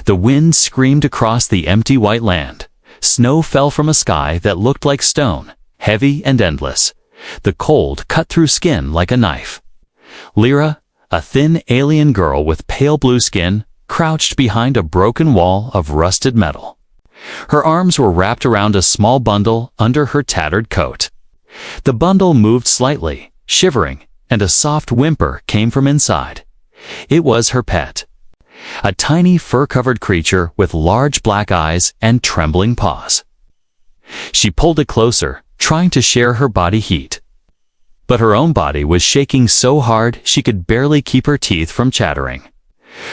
The wind screamed across the empty white land. Snow fell from a sky that looked like stone, heavy and endless. The cold cut through skin like a knife. Lyra, a thin alien girl with pale blue skin, crouched behind a broken wall of rusted metal. Her arms were wrapped around a small bundle under her tattered coat. The bundle moved slightly, shivering, and a soft whimper came from inside. It was her pet. A tiny fur-covered creature with large black eyes and trembling paws. She pulled it closer, trying to share her body heat. But her own body was shaking so hard she could barely keep her teeth from chattering.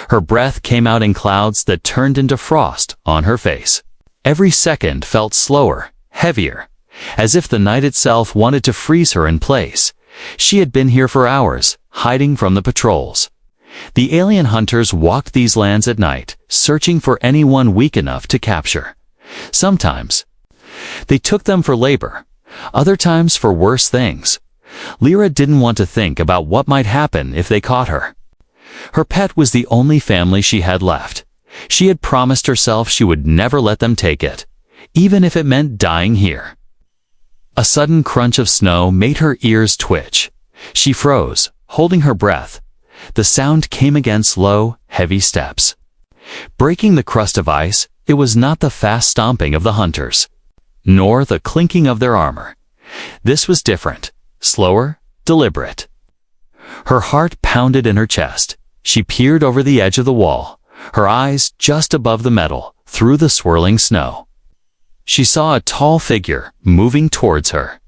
Her breath came out in clouds that turned into frost on her face. Every second felt slower, heavier, as if the night itself wanted to freeze her in place. She had been here for hours, hiding from the patrols. The alien hunters walked these lands at night, searching for anyone weak enough to capture. Sometimes they took them for labor, other times for worse things. Lyra didn't want to think about what might happen if they caught her. Her pet was the only family she had left. She had promised herself she would never let them take it, even if it meant dying here. A sudden crunch of snow made her ears twitch. She froze, holding her breath. The sound came again, slow, heavy steps. Breaking the crust of ice, it was not the fast stomping of the hunters, nor the clinking of their armor. This was different, slower, deliberate. Her heart pounded in her chest. She peered over the edge of the wall, her eyes just above the metal, through the swirling snow. She saw a tall figure moving towards her.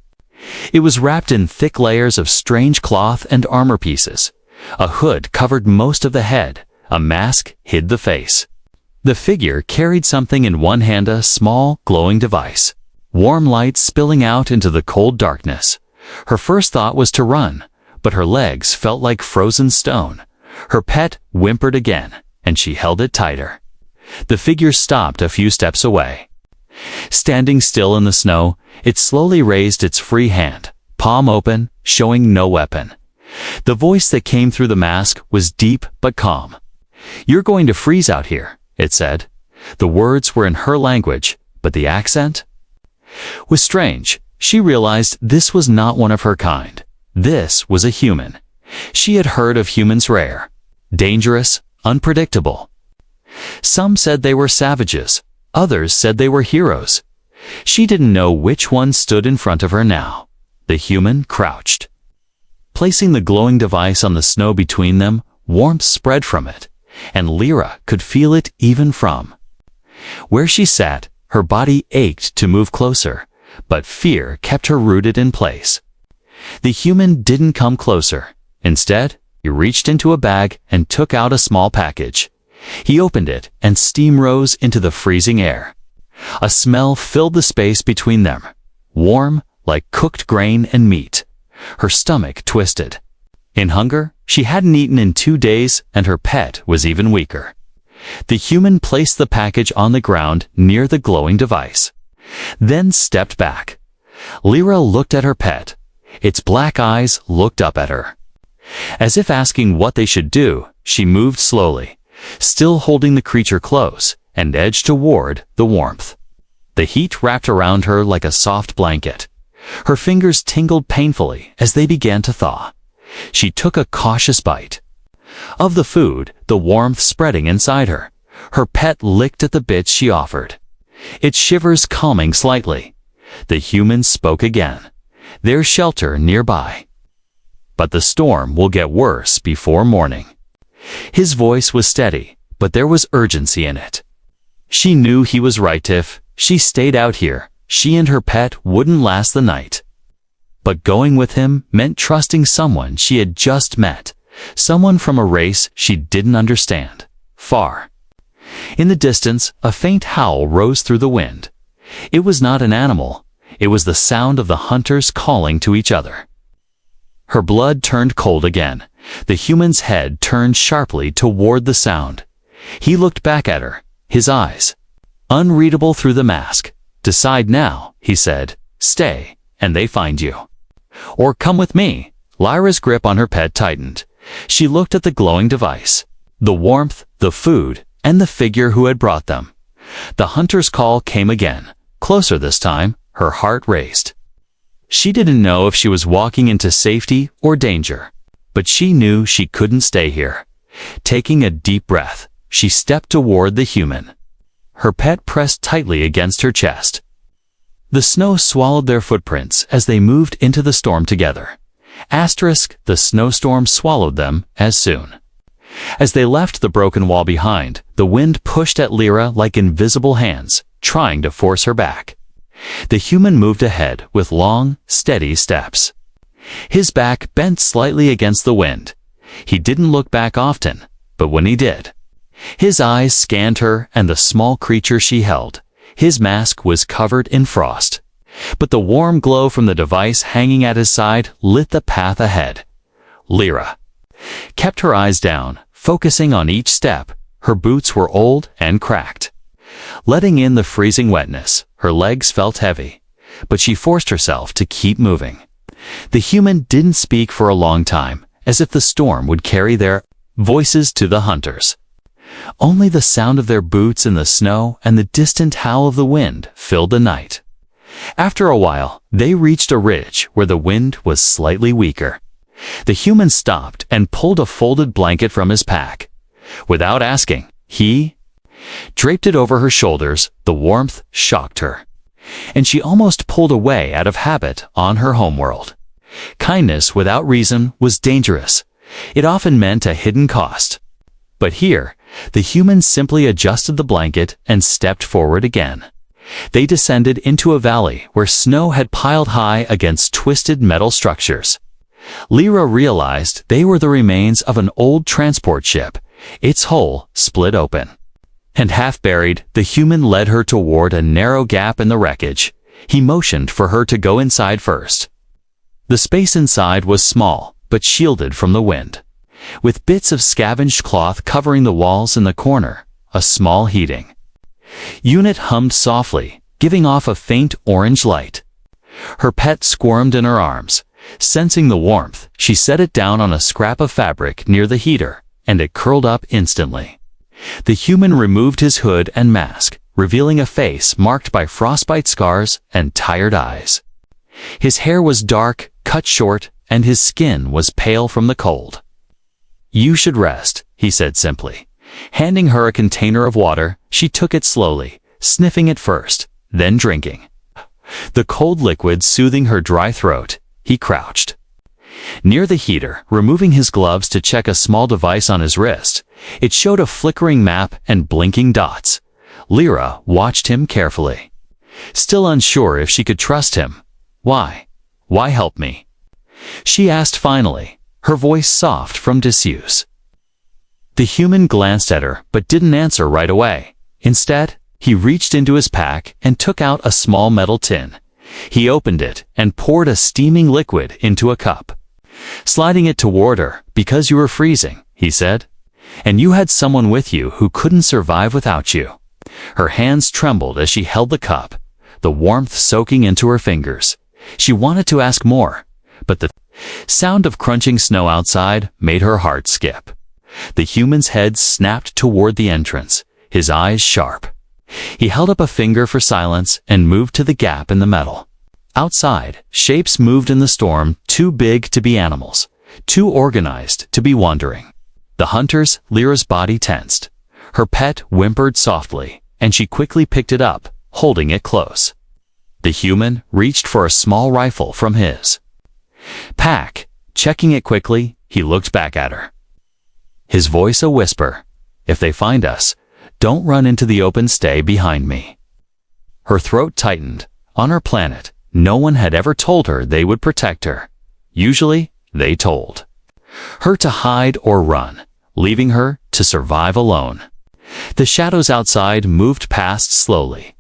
It was wrapped in thick layers of strange cloth and armor pieces. A hood covered most of the head, a mask hid the face. The figure carried something in one hand, a small, glowing device. Warm light spilling out into the cold darkness. Her first thought was to run, but her legs felt like frozen stone. Her pet whimpered again, and she held it tighter. The figure stopped a few steps away. Standing still in the snow, it slowly raised its free hand, palm open, showing no weapon. The voice that came through the mask was deep but calm. "You're going to freeze out here," it said. The words were in her language, but the accent was strange. She realized this was not one of her kind. This was a human. She had heard of humans rare, dangerous, unpredictable. Some said they were savages. Others said they were heroes. She didn't know which one stood in front of her now. The human crouched. Placing the glowing device on the snow between them, warmth spread from it, and Lyra could feel it even from where she sat. Her body ached to move closer, but fear kept her rooted in place. The human didn't come closer. Instead, he reached into a bag and took out a small package. He opened it, and steam rose into the freezing air. A smell filled the space between them, warm, like cooked grain and meat. Her stomach twisted. In hunger, she hadn't eaten in 2 days, and her pet was even weaker. The human placed the package on the ground near the glowing device, then stepped back. Lyra looked at her pet. Its black eyes looked up at her. As if asking what they should do, she moved slowly, still holding the creature close, and edged toward the warmth. The heat wrapped around her like a soft blanket. Her fingers tingled painfully as they began to thaw. She took a cautious bite of the food, the warmth spreading inside her. Her pet licked at the bits she offered, its shivers calming slightly. The human spoke again. "There's shelter nearby, but the storm will get worse before morning." His voice was steady, but there was urgency in it. She knew he was right. If she stayed out here, she and her pet wouldn't last the night. But going with him meant trusting someone she had just met, someone from a race she didn't understand. Far in the distance, a faint howl rose through the wind. It was not an animal. It was the sound of the hunters calling to each other. Her blood turned cold again. The human's head turned sharply toward the sound. He looked back at her, his eyes unreadable through the mask. "Decide now," he said. "Stay, and they find you. Or come with me." Lyra's grip on her pet tightened. She looked at the glowing device. The warmth, the food, and the figure who had brought them. The hunter's call came again, closer this time. Her heart raced. She didn't know if she was walking into safety or danger, but she knew she couldn't stay here. Taking a deep breath, she stepped toward the human. Her pet pressed tightly against her chest. The snow swallowed their footprints as they moved into the storm together. The snowstorm swallowed them as soon. As they left the broken wall behind, the wind pushed at Lyra like invisible hands, trying to force her back. The human moved ahead with long, steady steps. His back bent slightly against the wind. He didn't look back often, but when he did, his eyes scanned her and the small creature she held. His mask was covered in frost, but the warm glow from the device hanging at his side lit the path ahead. Lyra kept her eyes down, focusing on each step. Her boots were old and cracked, letting in the freezing wetness. Her legs felt heavy, but she forced herself to keep moving. The human didn't speak for a long time, as if the storm would carry their voices to the hunters. Only the sound of their boots in the snow and the distant howl of the wind filled the night. After a while, they reached a ridge where the wind was slightly weaker. The human stopped and pulled a folded blanket from his pack. Without asking, he draped it over her shoulders. The warmth shocked her, and she almost pulled away out of habit on her homeworld. Kindness without reason was dangerous. It often meant a hidden cost. But here, the human simply adjusted the blanket and stepped forward again. They descended into a valley where snow had piled high against twisted metal structures. Lyra realized they were the remains of an old transport ship, its hull split open. And half buried, the human led her toward a narrow gap in the wreckage. He motioned for her to go inside first. The space inside was small, but shielded from the wind, with bits of scavenged cloth covering the walls in the corner. A small heating unit hummed softly, giving off a faint orange light. Her pet squirmed in her arms. Sensing the warmth, she set it down on a scrap of fabric near the heater, and it curled up instantly. The human removed his hood and mask, revealing a face marked by frostbite scars and tired eyes. His hair was dark, cut short, and his skin was pale from the cold. "You should rest," he said simply. Handing her a container of water, she took it slowly, sniffing it first, then drinking. The cold liquid soothing her dry throat, he crouched near the heater, removing his gloves to check a small device on his wrist. It showed a flickering map and blinking dots. Lyra watched him carefully, still unsure if she could trust him. Why help me?" she asked finally, her voice soft from disuse. The human glanced at her but didn't answer right away. Instead, he reached into his pack and took out a small metal tin. He opened it and poured a steaming liquid into a cup. Sliding it toward her. "Because you were freezing," he said, "and you had someone with you who couldn't survive without you." Her hands trembled as she held the cup, the warmth soaking into her fingers. She wanted to ask more, but the sound of crunching snow outside made her heart skip. The human's head snapped toward the entrance, his eyes sharp. He held up a finger for silence and moved to the gap in the metal. Outside, shapes moved in the storm, too big to be animals, too organized to be wandering. The hunters, Lyra's body tensed. Her pet whimpered softly, and she quickly picked it up, holding it close. The human reached for a small rifle from his pack. Checking it quickly, he looked back at her, his voice a whisper. "If they find us, don't run into the open, stay behind me." Her throat tightened. On her planet, no one had ever told her they would protect her. Usually, they told her to hide or run, leaving her to survive alone. The shadows outside moved past slowly.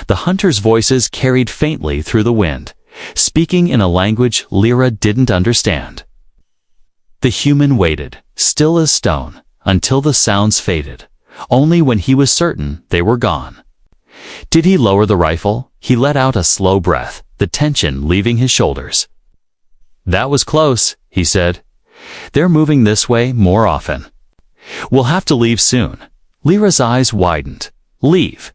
The hunters' voices carried faintly through the wind, speaking in a language Lyra didn't understand. The human waited, still as stone, until the sounds faded. Only when he was certain they were gone did he lower the rifle. He let out a slow breath, the tension leaving his shoulders. "That was close," he said. "They're moving this way more often. We'll have to leave soon." Lyra's eyes widened. Leave?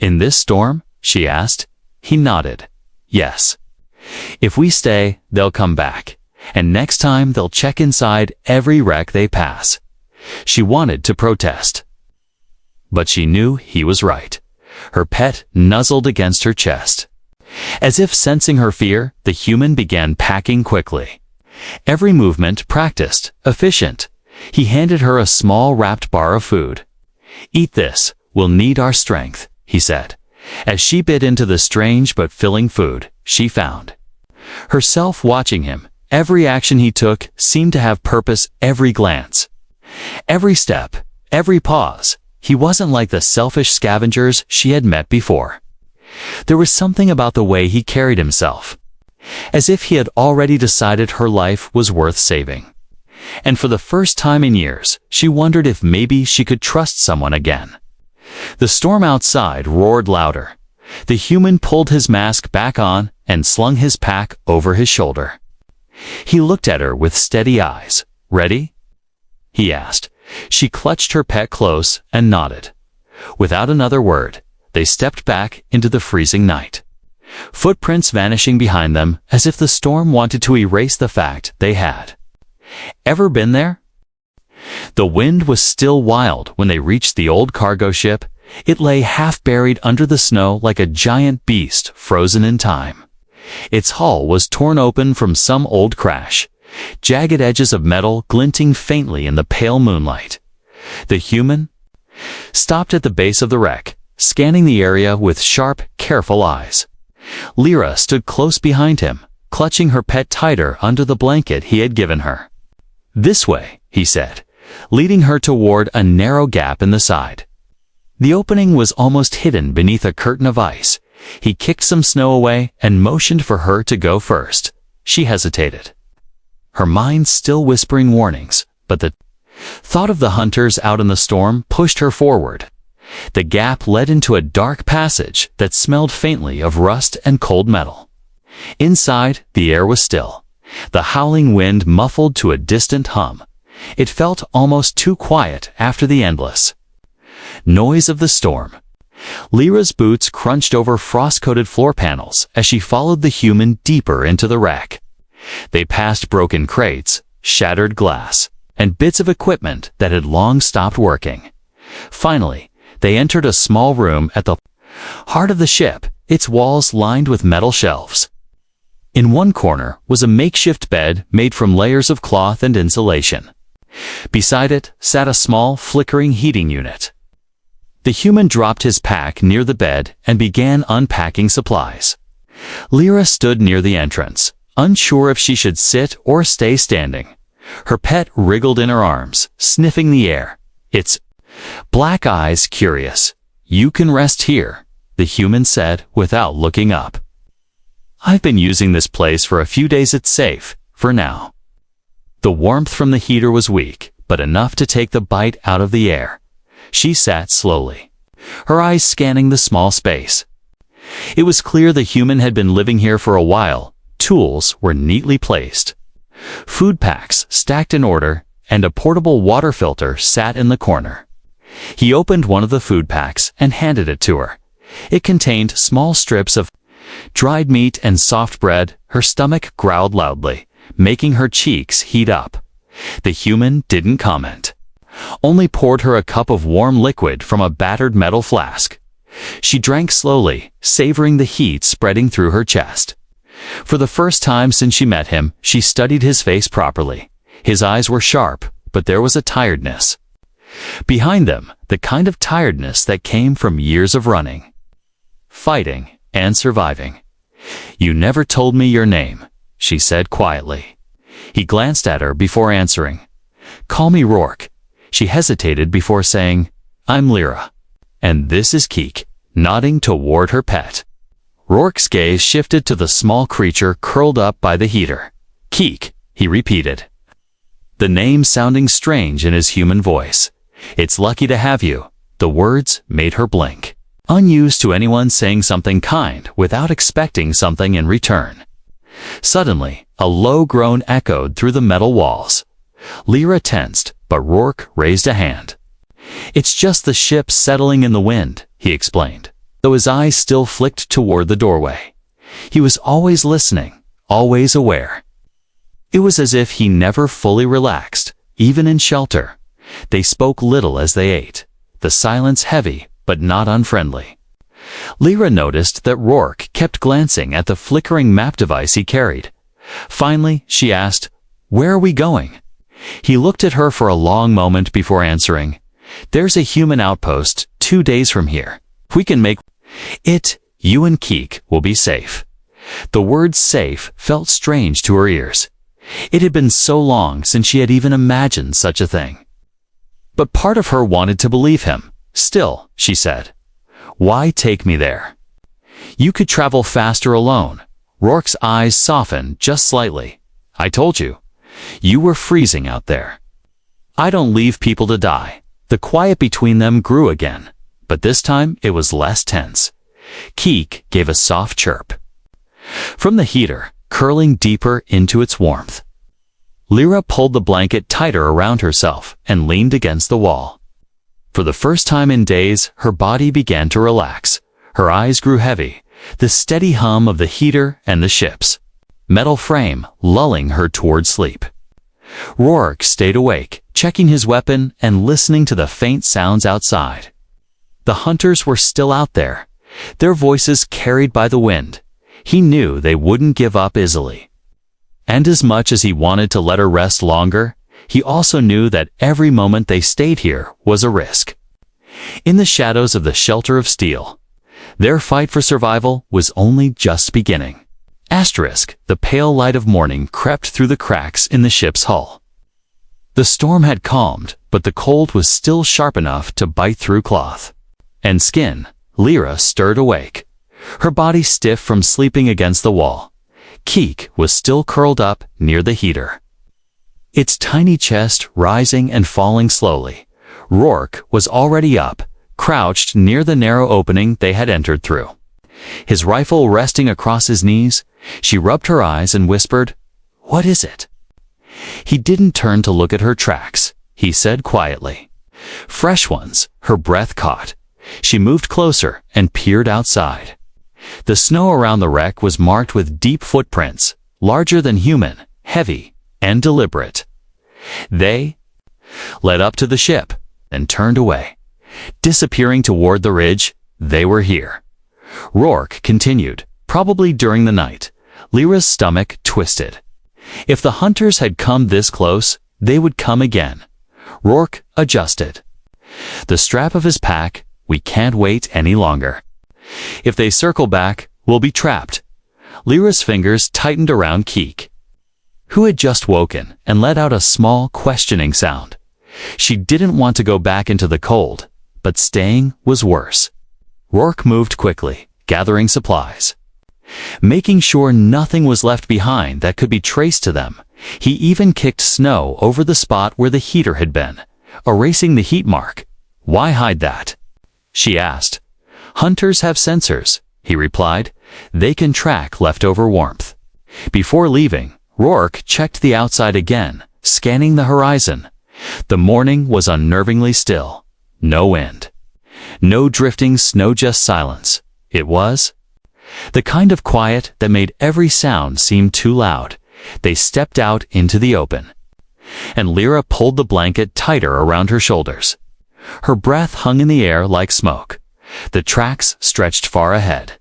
In this storm? She asked. He nodded. Yes. If we stay, they'll come back. And next time they'll check inside every wreck they pass. She wanted to protest. But she knew he was right. Her pet nuzzled against her chest. As if sensing her fear, the human began packing quickly. Every movement practiced, efficient. He handed her a small wrapped bar of food. Eat this, we'll need our strength, he said, as she bit into the strange but filling food she found. Herself watching him, every action he took seemed to have purpose, every glance. Every step, every pause. He wasn't like the selfish scavengers she had met before. There was something about the way he carried himself, as if he had already decided her life was worth saving. And for the first time in years, she wondered if maybe she could trust someone again. The storm outside roared louder. The human pulled his mask back on and slung his pack over his shoulder. He looked at her with steady eyes. Ready? He asked. She clutched her pet close and nodded. Without another word, they stepped back into the freezing night, footprints vanishing behind them as if the storm wanted to erase the fact they had ever been there. The wind was still wild when they reached the old cargo ship. It lay half buried under the snow like a giant beast frozen in time. Its hull was torn open from some old crash, jagged edges of metal glinting faintly in the pale moonlight. The human stopped at the base of the wreck, scanning the area with sharp, careful eyes. Lyra stood close behind him, clutching her pet tighter under the blanket he had given her. This way, he said, leading her toward a narrow gap in the side. The opening was almost hidden beneath a curtain of ice. He kicked some snow away and motioned for her to go first. She hesitated, her mind still whispering warnings, but the thought of the hunters out in the storm pushed her forward. The gap led into a dark passage that smelled faintly of rust and cold metal. Inside, the air was still, the howling wind muffled to a distant hum. It felt almost too quiet after the endless noise of the storm. Lyra's boots crunched over frost-coated floor panels as she followed the human deeper into the wreck. They passed broken crates, shattered glass, and bits of equipment that had long stopped working. Finally, they entered a small room at the heart of the ship, its walls lined with metal shelves. In one corner was a makeshift bed made from layers of cloth and insulation. Beside it sat a small, flickering heating unit. The human dropped his pack near the bed and began unpacking supplies. Lyra stood near the entrance, unsure if she should sit or stay standing. Her pet wriggled in her arms, sniffing the air, its black eyes curious. You can rest here, the human said without looking up. I've been using this place for a few days. It's safe, for now. The warmth from the heater was weak, but enough to take the bite out of the air. She sat slowly, her eyes scanning the small space. It was clear the human had been living here for a while. Tools were neatly placed. Food packs stacked in order, and a portable water filter sat in the corner. He opened one of the food packs and handed it to her. It contained small strips of dried meat and soft bread. Her stomach growled loudly, making her cheeks heat up. The human didn't comment, only poured her a cup of warm liquid from a battered metal flask. She drank slowly, savoring the heat spreading through her chest. For the first time since she met him, she studied his face properly. His eyes were sharp, but there was a tiredness behind them, the kind of tiredness that came from years of running, fighting, and surviving. You never told me your name, she said quietly. He glanced at her before answering. Call me Rourke. She hesitated before saying, I'm Lyra. And this is Keek, nodding toward her pet. Rourke's gaze shifted to the small creature curled up by the heater. Keek, he repeated, the name sounding strange in his human voice. It's lucky to have you. The words made her blink, unused to anyone saying something kind without expecting something in return. Suddenly, a low groan echoed through the metal walls. Lyra tensed, but Rourke raised a hand. "It's just the ship settling in the wind," he explained, though his eyes still flicked toward the doorway. He was always listening, always aware. It was as if he never fully relaxed, even in shelter. They spoke little as they ate, the silence heavy but not unfriendly. Lyra noticed that Rourke kept glancing at the flickering map device he carried. Finally, she asked, "Where are we going?" He looked at her for a long moment before answering, "There's a human outpost 2 days from here. We can make it. You and Keek will be safe." The word safe felt strange to her ears. It had been so long since she had even imagined such a thing. But part of her wanted to believe him. "Still," she said, "why take me there? You could travel faster alone." Rourke's eyes softened just slightly. "I told you. You were freezing out there. I don't leave people to die." The quiet between them grew again, but this time it was less tense. Keek gave a soft chirp from the heater, curling deeper into its warmth. Lyra pulled the blanket tighter around herself and leaned against the wall. For the first time in days, her body began to relax. Her eyes grew heavy, the steady hum of the heater and the ship's metal frame lulling her toward sleep. Rourke stayed awake, checking his weapon and listening to the faint sounds outside. The hunters were still out there, their voices carried by the wind. He knew they wouldn't give up easily. And as much as he wanted to let her rest longer, he also knew that every moment they stayed here was a risk. In the shadows of the shelter of steel, their fight for survival was only just beginning. The pale light of morning crept through the cracks in the ship's hull. The storm had calmed, but the cold was still sharp enough to bite through cloth and skin. Lyra stirred awake, her body stiff from sleeping against the wall. Keek was still curled up near the heater, its tiny chest rising and falling slowly. Rourke was already up, crouched near the narrow opening they had entered through, his rifle resting across his knees. She rubbed her eyes and whispered, "What is it?" He didn't turn to look at her tracks. He said quietly, "Fresh ones." Her breath caught. She moved closer and peered outside. The snow around the wreck was marked with deep footprints, larger than human, heavy, and deliberate. They led up to the ship and turned away, disappearing toward the ridge. They were here. Rourke continued, "Probably during the night." Lyra's stomach twisted. If the hunters had come this close, they would come again. Rourke adjusted the strap of his pack. "We can't wait any longer. If they circle back, we'll be trapped." Lyra's fingers tightened around Keek, who had just woken and let out a small, questioning sound. She didn't want to go back into the cold, but staying was worse. Rourke moved quickly, gathering supplies, making sure nothing was left behind that could be traced to them. He even kicked snow over the spot where the heater had been, erasing the heat mark. "Why hide that?" she asked. "Hunters have sensors," he replied. "They can track leftover warmth." Before leaving, Rourke checked the outside again, scanning the horizon. The morning was unnervingly still. No wind, no drifting snow, just silence. It was the kind of quiet that made every sound seem too loud. They stepped out into the open, and Lyra pulled the blanket tighter around her shoulders. Her breath hung in the air like smoke. The tracks stretched far ahead,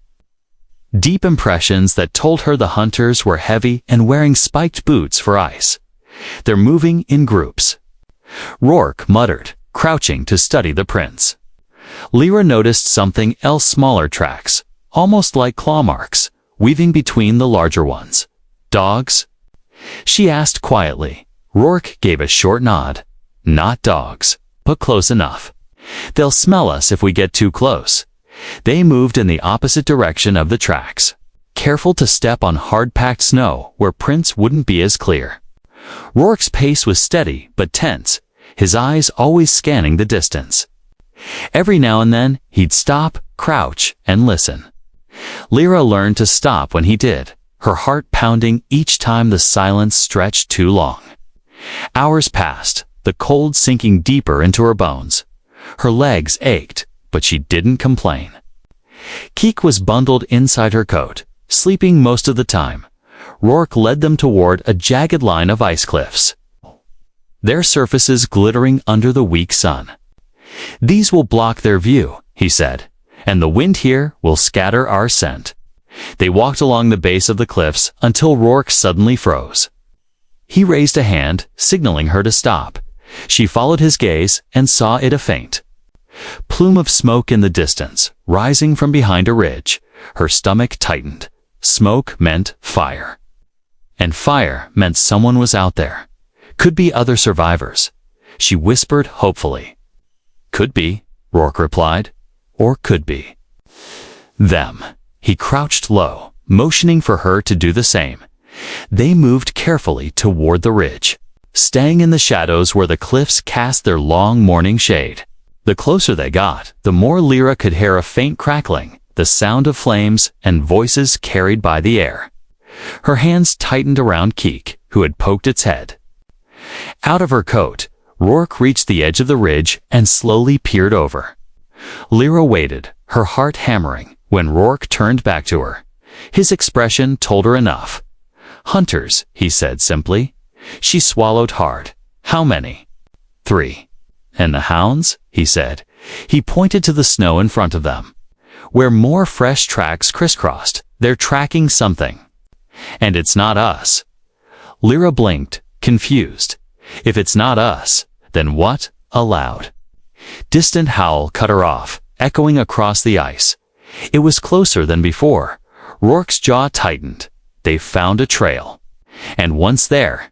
deep impressions that told her the hunters were heavy and wearing spiked boots for ice. "They're moving in groups," Rourke muttered, crouching to study the prints. Lyra noticed something else: smaller tracks, almost like claw marks, weaving between the larger ones. "Dogs?" she asked quietly. Rourke gave a short nod. "Not dogs, but close enough. They'll smell us if we get too close." They moved in the opposite direction of the tracks, careful to step on hard-packed snow where prints wouldn't be as clear. Rourke's pace was steady but tense, his eyes always scanning the distance. Every now and then, he'd stop, crouch, and listen. Lyra learned to stop when he did, her heart pounding each time the silence stretched too long. Hours passed, the cold sinking deeper into her bones. Her legs ached, but she didn't complain. Keek was bundled inside her coat, sleeping most of the time. Rourke led them toward a jagged line of ice cliffs, their surfaces glittering under the weak sun. "These will block their view," he said, "and the wind here will scatter our scent." They walked along the base of the cliffs until Rourke suddenly froze. He raised a hand, signaling her to stop. She followed his gaze and saw it a faint plume of smoke in the distance, rising from behind a ridge. Her stomach tightened. Smoke meant fire. And fire meant someone was out there. Could be other survivors. She whispered hopefully. "Could be," Rourke replied. "Or could be them." He crouched low, motioning for her to do the same. They moved carefully toward the ridge, staying in the shadows where the cliffs cast their long morning shade. The closer they got, the more Lyra could hear a faint crackling, the sound of flames and voices carried by the air. Her hands tightened around Keek, who had poked its head. Out of her coat, Rourke reached the edge of the ridge and slowly peered over. Lyra waited, her heart hammering, when Rourke turned back to her. His expression told her enough. "Hunters," he said simply. She swallowed hard. "How many?" "3. "And the hounds?" he said. He pointed to the snow in front of them. "Where more fresh tracks crisscrossed, they're tracking something. And it's not us." Lyra blinked, confused. If it's not us, then what? Aloud. Distant howl cut her off, echoing across the ice. It was closer than before. Rourke's jaw tightened. They found a trail. And once there,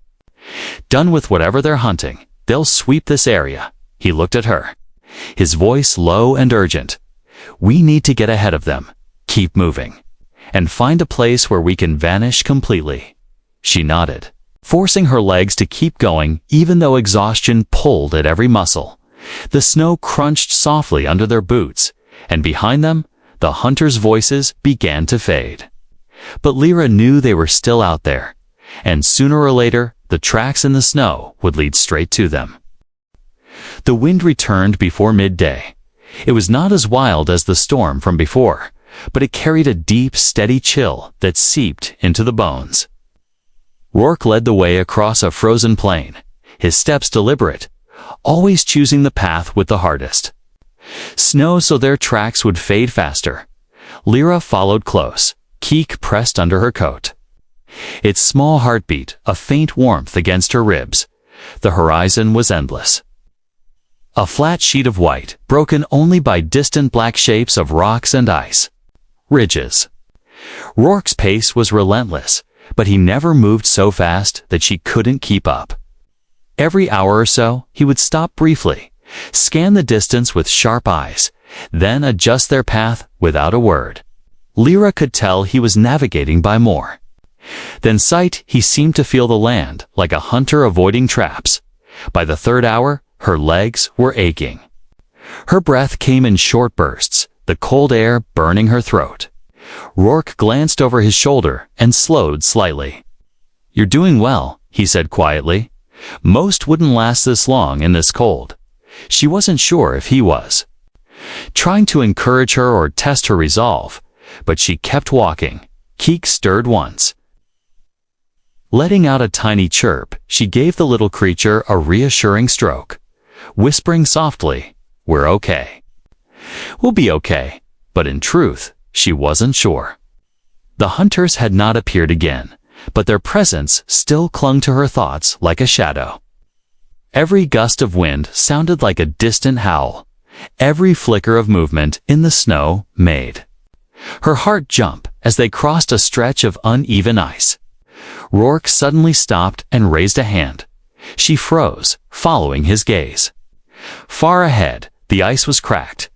done with whatever they're hunting, they'll sweep this area. He looked at her, his voice low and urgent. "We need to get ahead of them, keep moving, and find a place where we can vanish completely." She nodded, forcing her legs to keep going even though exhaustion pulled at every muscle. The snow crunched softly under their boots, and behind them, the hunters' voices began to fade. But Lyra knew they were still out there, and sooner or later, the tracks in the snow would lead straight to them. The wind returned before midday. It was not as wild as the storm from before, but it carried a deep, steady chill that seeped into the bones. Rourke led the way across a frozen plain, his steps deliberate, always choosing the path with the hardest. Snow so their tracks would fade faster. Lyra followed close, Keek pressed under her coat. Its small heartbeat, a faint warmth against her ribs. The horizon was endless. A flat sheet of white, broken only by distant black shapes of rocks and ice. Ridges. Rourke's pace was relentless, but he never moved so fast that she couldn't keep up. Every hour or so, he would stop briefly, scan the distance with sharp eyes, then adjust their path without a word. Lyra could tell he was navigating by more than sight. He seemed to feel the land, like a hunter avoiding traps. By the third hour, her legs were aching. Her breath came in short bursts, the cold air burning her throat. Rourke glanced over his shoulder and slowed slightly. "You're doing well," he said quietly. Most wouldn't last this long in this cold. She wasn't sure if he was trying to encourage her or test her resolve, but she kept walking. Keek stirred once. Letting out a tiny chirp, she gave the little creature a reassuring stroke, whispering softly, "We're okay. We'll be okay." But in truth, she wasn't sure. The hunters had not appeared again, but their presence still clung to her thoughts like a shadow. Every gust of wind sounded like a distant howl. Every flicker of movement in the snow made her heart jump as they crossed a stretch of uneven ice. Rourke suddenly stopped and raised a hand. She froze, following his gaze. Far ahead, the ice was cracked,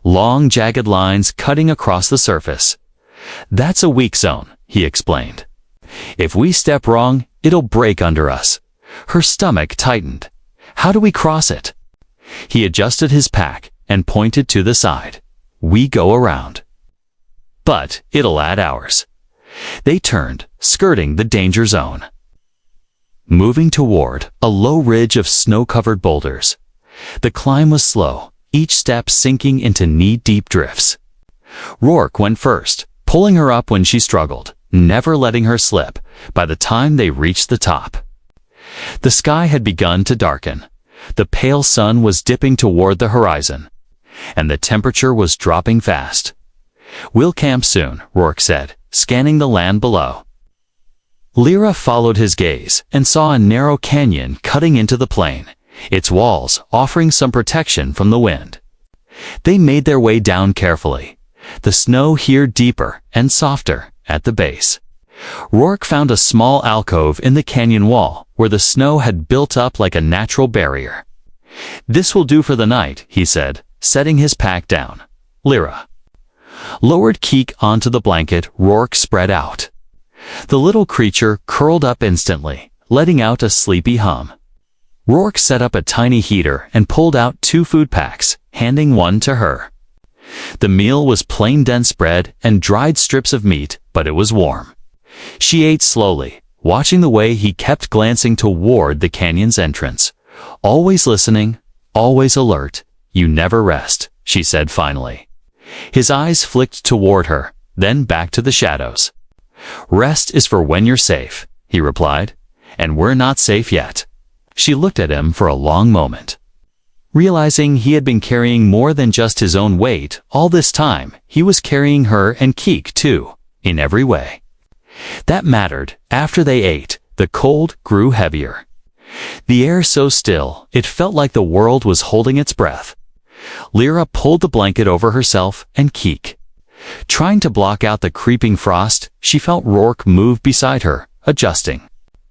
long jagged lines cutting across the surface. "That's a weak zone," he explained. "If we step wrong, it'll break under us." Her stomach tightened. "How do we cross it?" He adjusted his pack and pointed to the side. "We go around. But it'll add hours." They turned, skirting the danger zone, moving toward a low ridge of snow-covered boulders. The climb was slow, each step sinking into knee-deep drifts. Rourke went first, pulling her up when she struggled, never letting her slip, by the time they reached the top. The sky had begun to darken. The pale sun was dipping toward the horizon, and the temperature was dropping fast. "We'll camp soon," Rourke said, scanning the land below. Lyra followed his gaze and saw a narrow canyon cutting into the plain, its walls offering some protection from the wind. They made their way down carefully, the snow here deeper and softer at the base. Rourke found a small alcove in the canyon wall where the snow had built up like a natural barrier. "This will do for the night," he said, setting his pack down. Lyra lowered Keek onto the blanket Rourke spread out. The little creature curled up instantly, letting out a sleepy hum. Rourke set up a tiny heater and pulled out 2 food packs, handing one to her. The meal was plain dense bread and dried strips of meat, but it was warm. She ate slowly, watching the way he kept glancing toward the canyon's entrance. "Always listening, always alert, you never rest," she said finally. His eyes flicked toward her, then back to the shadows. "Rest is for when you're safe," he replied, "and we're not safe yet." She looked at him for a long moment. Realizing he had been carrying more than just his own weight, all this time he was carrying her and Keek too, in every way. That mattered. After they ate, the cold grew heavier. The air so still, it felt like the world was holding its breath. Lyra pulled the blanket over herself and Keek. Trying to block out the creeping frost, she felt Rourke move beside her, adjusting.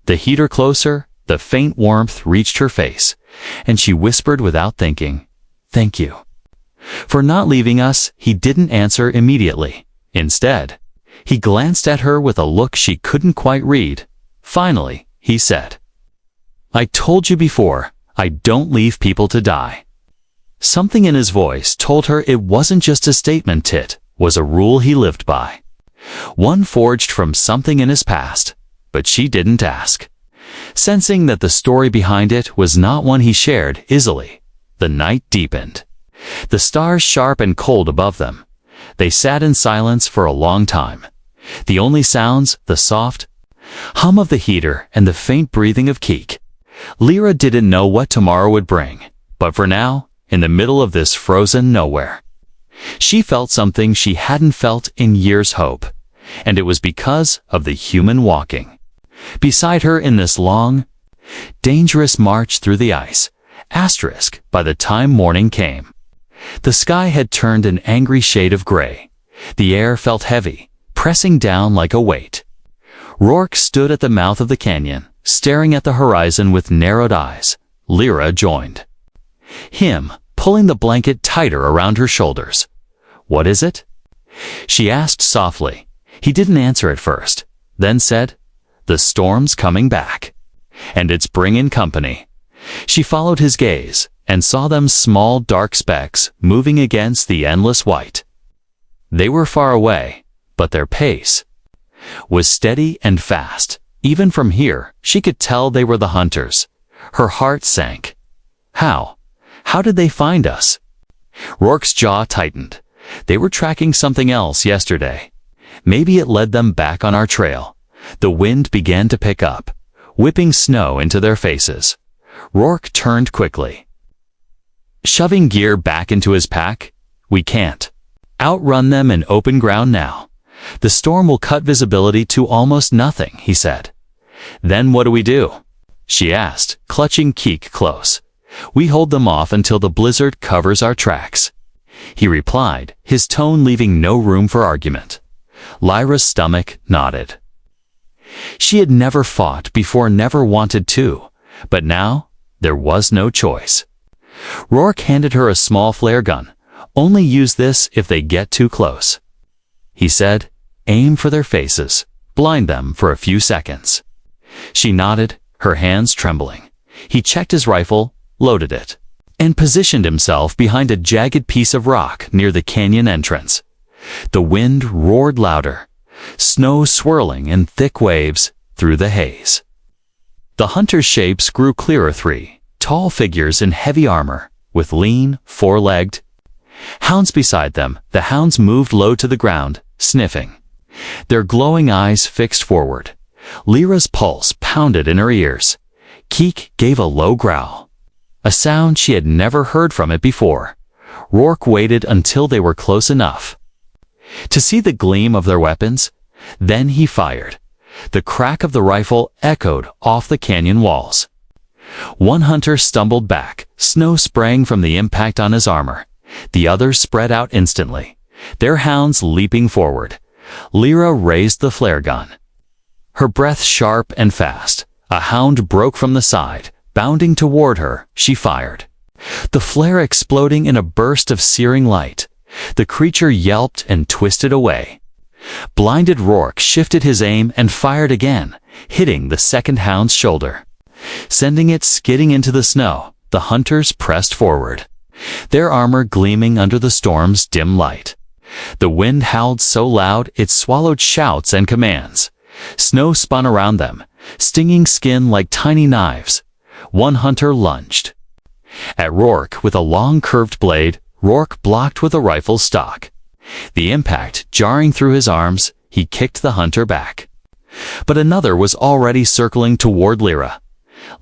The heater closer, the faint warmth reached her face, and she whispered without thinking, "Thank you." For not leaving us, he didn't answer immediately. Instead, he glanced at her with a look she couldn't quite read. Finally, he said, "I told you before, I don't leave people to die." Something in his voice told her it wasn't just a statement, it was a rule he lived by. One forged from something in his past, but she didn't ask. Sensing that the story behind it was not one he shared easily, the night deepened. The stars sharp and cold above them. They sat in silence for a long time. The only sounds, the soft hum of the heater and the faint breathing of Keek. Lyra didn't know what tomorrow would bring, but for now, in the middle of this frozen nowhere, she felt something she hadn't felt in years: hope, and it was because of the human walking beside her in this long, dangerous march through the ice. By the time morning came, the sky had turned an angry shade of gray. The air felt heavy, pressing down like a weight. Rourke stood at the mouth of the canyon, staring at the horizon with narrowed eyes. Lyra joined him, pulling the blanket tighter around her shoulders. "What is it?" she asked softly. He didn't answer at first, then said, "The storm's coming back, and it's bringing company." She followed his gaze and saw them small dark specks moving against the endless white. They were far away, but their pace was steady and fast. Even from here, she could tell they were the hunters. Her heart sank. How did they find us? Rourke's jaw tightened. They were tracking something else yesterday. Maybe it led them back on our trail. The wind began to pick up, whipping snow into their faces. Rourke turned quickly, shoving gear back into his pack. "We can't outrun them in open ground now. The storm will cut visibility to almost nothing," he said. "Then what do we do?" she asked, clutching Keek close. "We hold them off until the blizzard covers our tracks," he replied, his tone leaving no room for argument. Lyra's stomach nodded. She had never fought before, never wanted to, but now there was no choice. Rourke handed her a small flare gun. "Only use this if they get too close," he said. "Aim for their faces, blind them for a few seconds." She nodded, her hands trembling. He checked his rifle, loaded it, and positioned himself behind a jagged piece of rock near the canyon entrance. The wind roared louder, snow swirling in thick waves through the haze. The hunters' shapes grew clearer. 3 tall figures in heavy armor, with lean, four-legged hounds beside them. The hounds moved low to the ground, sniffing, their glowing eyes fixed forward. Lyra's pulse pounded in her ears. Keek gave a low growl, a sound she had never heard from it before. Rourke waited until they were close enough to see the gleam of their weapons. Then he fired. The crack of the rifle echoed off the canyon walls. One hunter stumbled back, snow spraying from the impact on his armor. The others spread out instantly, their hounds leaping forward. Lyra raised the flare gun, her breath sharp and fast. A hound broke from the side, bounding toward her. She fired, the flare exploding in a burst of searing light. The creature yelped and twisted away. Blinded Rourke shifted his aim and fired again, hitting the second hound's shoulder, sending it skidding into the snow. The hunters pressed forward, their armor gleaming under the storm's dim light. The wind howled so loud it swallowed shouts and commands. Snow spun around them, stinging skin like tiny knives. One hunter lunged at Rourke with a long curved blade. Rourke blocked with a rifle stock. The impact jarring through his arms, he kicked the hunter back. But another was already circling toward Lyra.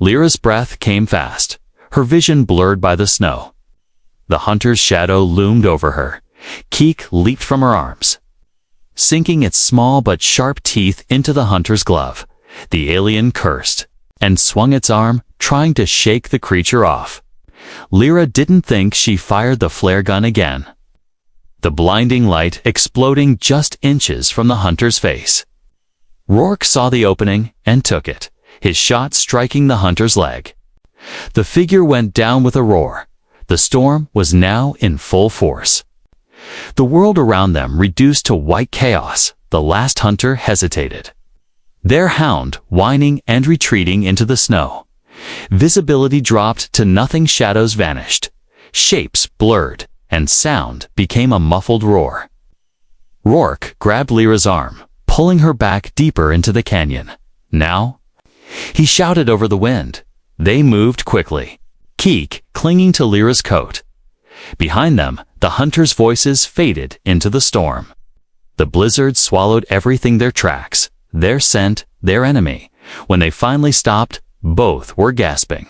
Lyra's breath came fast, her vision blurred by the snow. The hunter's shadow loomed over her. Keek leaped from her arms, sinking its small but sharp teeth into the hunter's glove. The alien cursed and swung its arm, trying to shake the creature off. Lyra didn't think. She fired the flare gun again, the blinding light exploding just inches from the hunter's face. Rourke saw the opening and took it, his shot striking the hunter's leg. The figure went down with a roar. The storm was now in full force, the world around them reduced to white chaos. The last hunter hesitated, their hound whining and retreating into the snow. Visibility dropped to nothing. Shadows vanished, shapes blurred, and sound became a muffled roar. Rourke grabbed Lyra's arm, pulling her back deeper into the canyon. Now, he shouted over the wind. They moved quickly, Keek clinging to Lyra's coat. Behind them, the hunters' voices faded into the storm. The blizzard swallowed everything, their tracks, their scent, their enemy. When they finally stopped, both were gasping,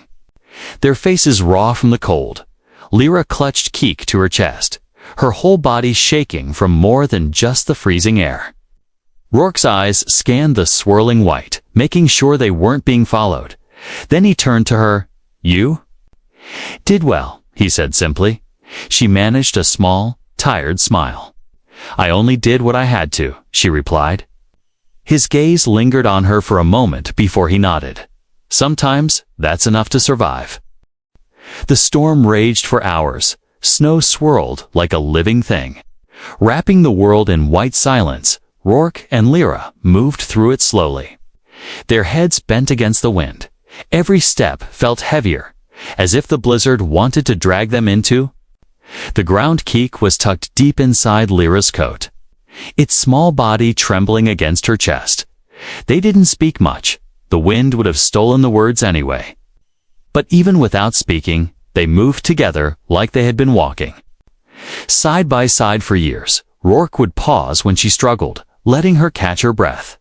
their faces raw from the cold. Lyra clutched Keek to her chest, her whole body shaking from more than just the freezing air. Rourke's eyes scanned the swirling white, making sure they weren't being followed. Then he turned to her. "You did well," he said simply. She managed a small, tired smile. "I only did what I had to," she replied. His gaze lingered on her for a moment before he nodded. "Sometimes that's enough to survive." The storm raged for hours. Snow swirled like a living thing, wrapping the world in white silence. Rourke and Lyra moved through it slowly, their heads bent against the wind. Every step felt heavier, as if the blizzard wanted to drag them into the ground. Keek was tucked deep inside Lyra's coat, its small body trembling against her chest. They didn't speak much. The wind would have stolen the words anyway. But even without speaking, they moved together like they had been walking side by side for years. Rourke would pause when she struggled, letting her catch her breath.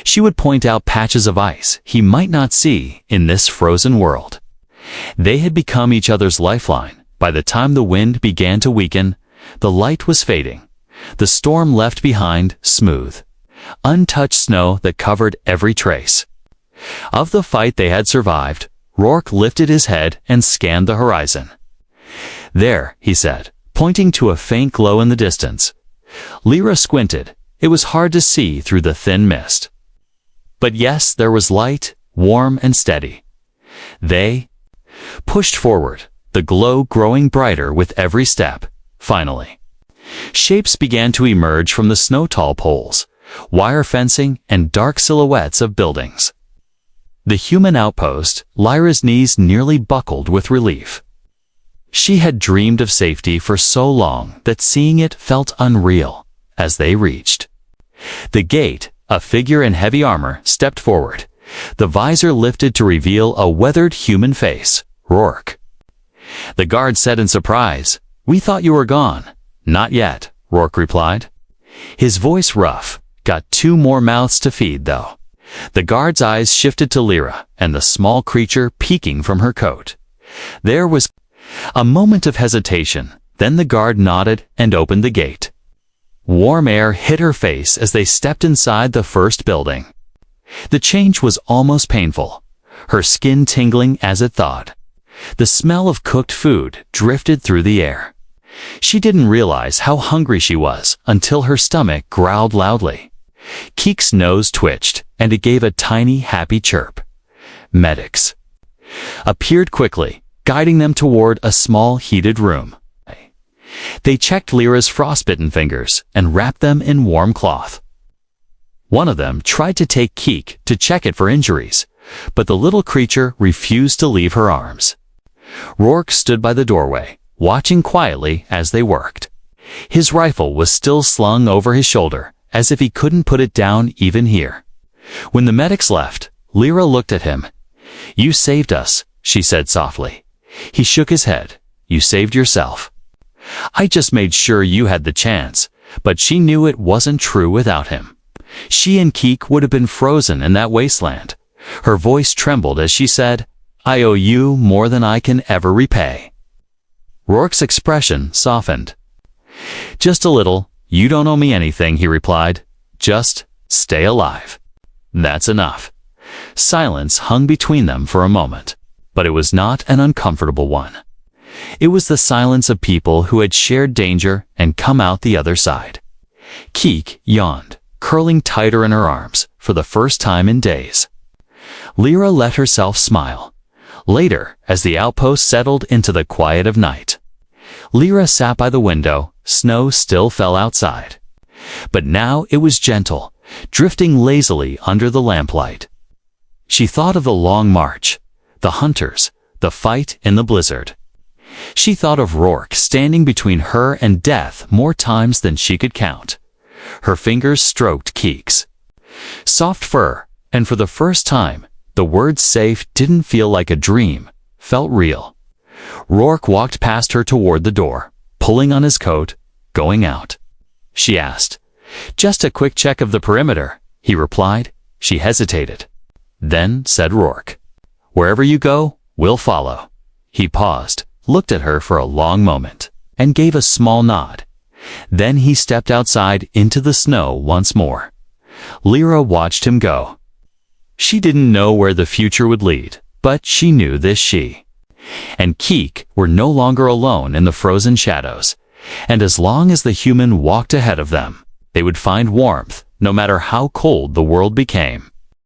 She would point out patches of ice he might not see in this frozen world. They had become each other's lifeline. By the time the wind began to weaken, the light was fading. The storm left behind smooth, untouched snow that covered every trace of the fight they had survived. Rourke lifted his head and scanned the horizon. "There," he said, pointing to a faint glow in the distance. Lyra squinted. It was hard to see through the thin mist. But yes, there was light, warm and steady. They pushed forward, the glow growing brighter with every step. Finally, shapes began to emerge from the snow-tall poles, wire fencing and dark silhouettes of buildings. The human outpost. Lyra's knees nearly buckled with relief. She had dreamed of safety for so long that seeing it felt unreal. As they reached the gate, a figure in heavy armor stepped forward, the visor lifted to reveal a weathered human face. Rourke. The guard said in surprise, "We thought you were gone." "Not yet," Rourke replied. His voice rough, got 2 more mouths to feed, though. The guard's eyes shifted to Lyra and the small creature peeking from her coat. There was a moment of hesitation, then the guard nodded and opened the gate. Warm air hit her face as they stepped inside the first building. The change was almost painful, her skin tingling as it thawed. The smell of cooked food drifted through the air. She didn't realize how hungry she was until her stomach growled loudly. Keek's nose twitched, and it gave a tiny, happy chirp. Medics appeared quickly, guiding them toward a small, heated room. They checked Lyra's frostbitten fingers and wrapped them in warm cloth. One of them tried to take Keek to check it for injuries, but the little creature refused to leave her arms. Rourke stood by the doorway, watching quietly as they worked. His rifle was still slung over his shoulder, as if he couldn't put it down even here. When the medics left, Lyra looked at him. "You saved us," she said softly. He shook his head. "You saved yourself." "I just made sure you had the chance," but she knew it wasn't true without him. She and Keek would have been frozen in that wasteland. Her voice trembled as she said, "I owe you more than I can ever repay." Rourke's expression softened. "Just a little. You don't owe me anything," he replied. "Just stay alive. That's enough." Silence hung between them for a moment, but it was not an uncomfortable one. It was the silence of people who had shared danger and come out the other side. Keek yawned, curling tighter in her arms for the first time in days. Lyra let herself smile. Later, as the outpost settled into the quiet of night, Lyra sat by the window. Snow still fell outside, but now it was gentle, drifting lazily under the lamplight. She thought of the long march, the hunters, the fight in the blizzard. She thought of Rourke standing between her and death more times than she could count. Her fingers stroked Keek's soft fur, and for the first time, the word safe didn't feel like a dream, felt real. Rourke walked past her toward the door, pulling on his coat. "Going out?" she asked. "Just a quick check of the perimeter," he replied. She hesitated. Then said Rourke, "Wherever you go, we'll follow." He paused, looked at her for a long moment, and gave a small nod. Then he stepped outside into the snow once more. Lyra watched him go. She didn't know where the future would lead, but she knew this she and Keek were no longer alone in the frozen shadows, and as long as the human walked ahead of them, they would find warmth, no matter how cold the world became.